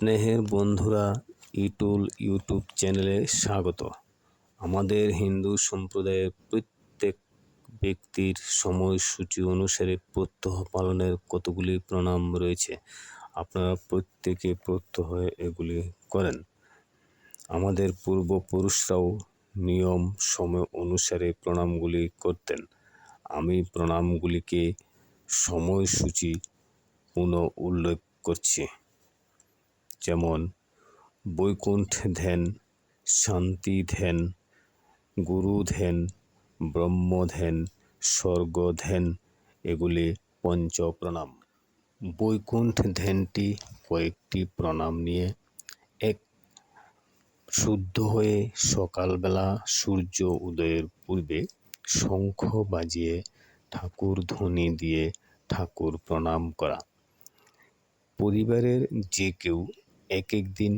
স্নেহের বন্ধুরা, ইউটিউব চ্যানেলে স্বাগত। আমাদের হিন্দু সম্প্রদায়ের প্রত্যেক ব্যক্তির সময়সূচি অনুসারে প্রত্যহ পালনের কতগুলি প্রণাম রয়েছে। আপনারা প্রত্যেকে প্রত্যহ এগুলি করেন। আমাদের পূর্বপুরুষরাও নিয়ম সময় অনুসারে প্রণামগুলি করতেন। আমি প্রণামগুলিকে সময়সূচি পুনঃ উল্লেখ করছি। যেমন বৈকুণ্ঠ ধ্যান, শান্তি ধ্যান, গুরু ধ্যান, ব্রহ্ম ধ্যান, স্বর্গ ধ্যান, এগুলি পঞ্চ প্রণাম। বৈকুণ্ঠ ধ্যানটি কয়েকটি প্রণাম নিয়ে এক শুদ্ধ হয়ে সকালবেলা সূর্য উদয়ের পূর্বে শঙ্খ বাজিয়ে ঠাকুর ধ্বনি দিয়ে ঠাকুর প্রণাম করা। পরিবারের যে কেউ এক এক দিন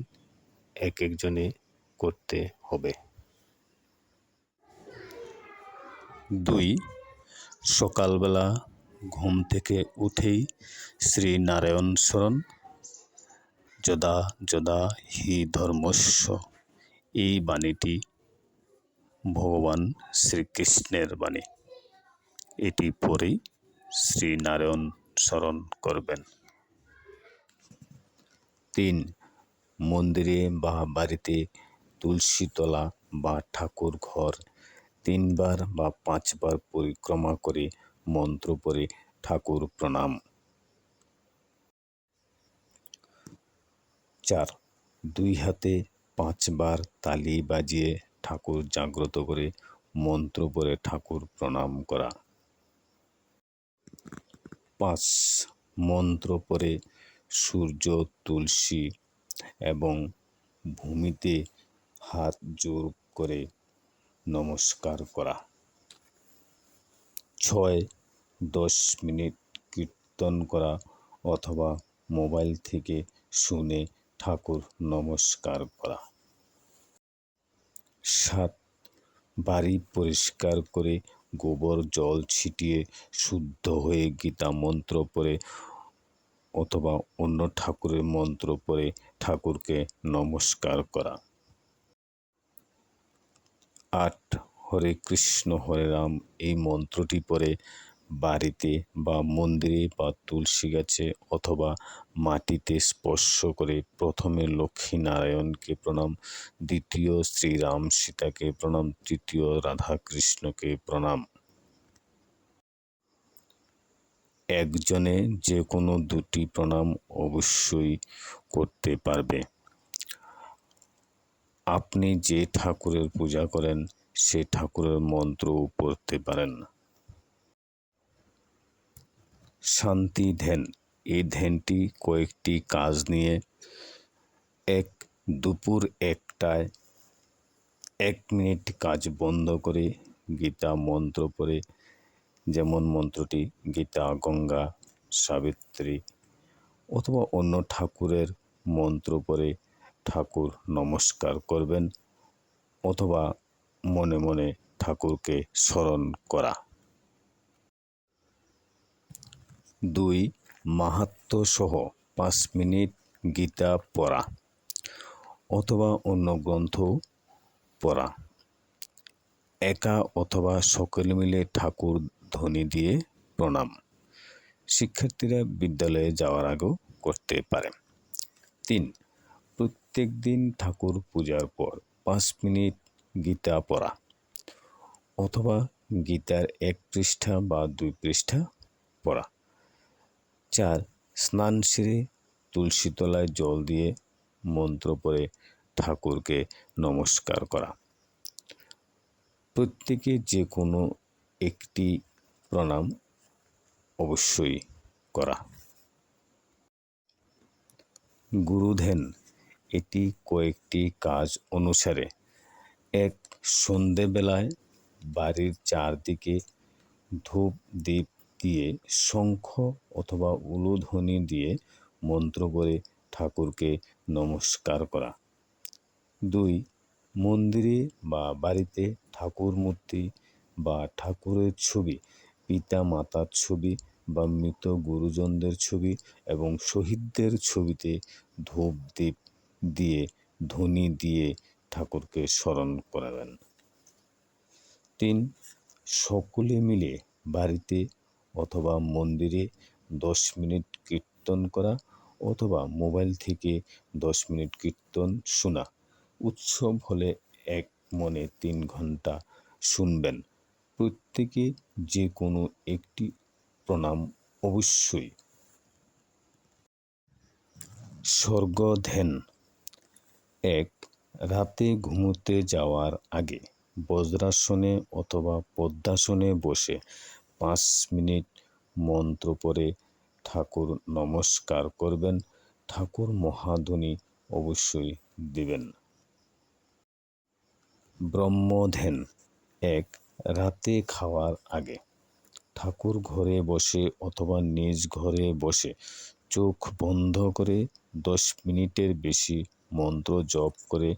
এক একজনে করতে হবে। 2. সকালবেলা ঘুম থেকে উঠেই শ্রী নারায়ণ স্মরণ, যদা যদা হি ধর্মস্য, এই বাণীটি ভগবান শ্রীকৃষ্ণের বাণী। এটি পরেই শ্রী নারায়ণ স্মরণ করবেন। 3. মন্দিরে বা বাড়িতে তুলসী তলা বা ঠাকুর ঘর 3 বার বা 5 বার পরিক্রমা করে মন্ত্র পড়ে ঠাকুর প্রণাম। 4. 2 হাতে 5 বার তালি বাজিয়ে ঠাকুর জাগ্রত করে মন্ত্র পড়ে ঠাকুর প্রণাম করা। 5. মন্ত্র পড়ে সূর্য, তুলসী এবং ভূমিতে হাত জোড় করে নমস্কার করা। 6. 10 মিনিট কীর্তন করা অথবা মোবাইল থেকে শুনে ঠাকুর নমস্কার করা। 7. বাড়ি পরিষ্কার করে গোবর জল ছিটিয়ে শুদ্ধ হয়ে গীতা মন্ত্র পড়ে অথবা অন্য ঠাকুরের মন্ত্র পড়ে ঠাকুরকে নমস্কার করা। 8. হরে কৃষ্ণ হরে রাম, এই মন্ত্রটি পড়ে বাড়িতে বা মন্দিরে বা তুলসী গাছে অথবা মাটিতে স্পর্শ করে প্রথমে লক্ষ্মী নারায়ণকে প্রণাম, দ্বিতীয় শ্রীরাম সীতাকে প্রণাম, তৃতীয় রাধাকৃষ্ণকে প্রণাম। একজনে যে কোনো 2টি প্রণাম অবশ্যই করতে পারবে। আপনি যে ঠাকুরের পূজা করেন সে ঠাকুরের মন্ত্রও পড়তে পারেন। শান্তি ধ্যান, এই ধ্যানটি কয়েকটি কাজ নিয়ে দুপুর 1টায় 1 মিনিট কাজ বন্ধ করে গীতা মন্ত্র পড়ে, যেমন মন্ত্রটি গীতা, গঙ্গা, সাবিত্রী অথবা অন্য ঠাকুরের মন্ত্র পড়ে ঠাকুর নমস্কার করবেন অথবা মনে মনে ঠাকুরকে স্মরণ করা। 2. মাহাত্ম্য সহ 5 মিনিট গীতা পড়া অথবা অন্য গ্রন্থ পড়া। একা অথবা সকলে মিলে ঠাকুর ধ্বনি দিয়ে প্রণাম। শিক্ষার্থীরা বিদ্যালয়ে যাওয়ার আগেও করতে পারে। 3. প্রত্যেক দিন ঠাকুর পূজার পর 5 মিনিট গীতা পড়া অথবা গীতার 1 পৃষ্ঠা বা 2 পৃষ্ঠা পড়া। 4. স্নান সেরে তুলসী তলায় জল দিয়ে মন্ত্র পড়ে ঠাকুরকে নমস্কার করা। প্রত্যেকে যে কোনো একটি প্রণাম অবশ্যই করা। গুরু ধ্যান, এটি কয়েকটি কাজ অনুসারে। 1. সন্ধেবেলায় বাড়ির চারদিকে ধূপ দীপ দিয়ে শঙ্খ অথবা উলুধ্বনি দিয়ে মন্ত্র পড়ে ঠাকুরকে নমস্কার করা। 2. মন্দিরে বা বাড়িতে ঠাকুর মূর্তি বা ঠাকুরের ছবি, পিতা মাতার ছবি বা মৃত গুরুজনদের ছবি এবং শহীদদের ছবিতে ধূপ দ্বীপ দিয়ে ধ্বনি দিয়ে ঠাকুরকে স্মরণ করাবেন। 3. সকলে মিলে বাড়িতে অথবা মন্দিরে 10 মিনিট কীর্তন করা অথবা মোবাইল থেকে 10 মিনিট কীর্তন শোনা। উৎসব হলে এক মনে 3 ঘন্টা শুনবেন। প্রত্যেকে যে কোনো একটি প্রণাম অবশ্যই। স্বর্গ ধ্যান। 1. রাতে ঘুমোতে যাওয়ার আগে বজ্রাসনে অথবা পদ্মাসনে বসে 5 মিনিট মন্ত্র পড়ে ঠাকুর নমস্কার করবেন। ঠাকুর মহাধ্বনি অবশ্যই দিবেন। ব্রহ্মধ্যান। 1. রাতে খাওয়ার আগে ঠাকুর ঘরে বসে অথবা নিজ ঘরে বসে চোখ বন্ধ করে 10 মিনিটের বেশি মন্ত্র জপ করে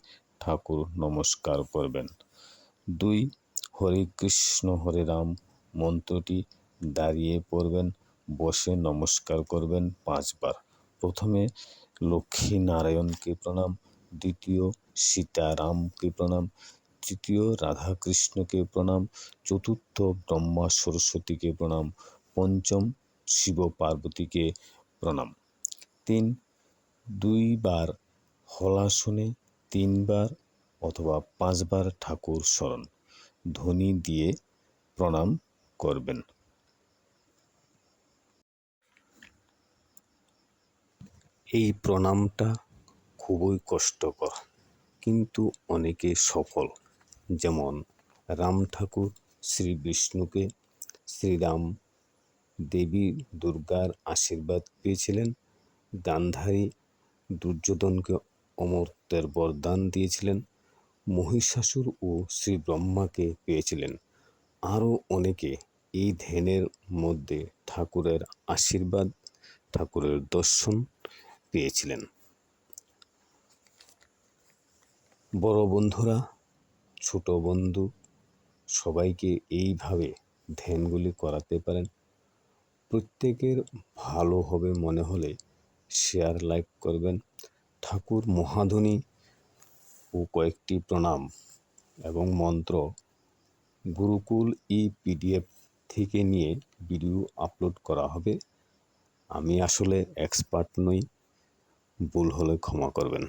ঠাকুর নমস্কার করবেন। 2. হরে কৃষ্ণ হরে রাম মন্ত্রটি দাঁড়িয়ে পড়বেন, বসে নমস্কার করবেন 5 বার। প্রথমে লক্ষ্মী নারায়ণকে প্রণাম, দ্বিতীয় সীতারামকে প্রণাম, তৃতীয় রাধাকৃষ্ণকে প্রণাম, চতুর্থ ব্রহ্মা সরস্বতীকে প্রণাম, পঞ্চম শিব পার্বতীকে প্রণাম। 3. 2 বার হলাসনে 3 বার অথবা 5 বার ঠাকুর স্মরণ ধ্বনি দিয়ে প্রণাম করবেন। এই প্রণামটা খুবই কষ্টকর, কিন্তু অনেকে সফল। যেমন রাম ঠাকুর শ্রী বিষ্ণুকে, শ্রীরাম দেবী দুর্গার আশীর্বাদ পেয়েছিলেন, গান্ধারী দুর্যোধনকে অমরত্বের বরদান দিয়েছিলেন, মহিষাসুর ও শ্রী ব্রহ্মাকে পেয়েছিলেন। আরও অনেকে এই ধ্যানের মধ্যে ঠাকুরের আশীর্বাদ, ঠাকুরের দর্শন পেয়েছিলেন। বড় বন্ধুরা, ছোট বন্ধু সবাইকে এইভাবে ধ্যানগুলি করাতে পারেন। প্রত্যেকের ভালো হবে মনে হলে শেয়ার লাইক করবেন। ঠাকুর মহাধ্বনি ও কয়েকটি প্রণাম এবং মন্ত্র গুরুকুল PDF থেকে নিয়ে ভিডিও আপলোড করা হবে। আমি আসলে এক্সপার্ট নই, ভুল হলে ক্ষমা করবেন।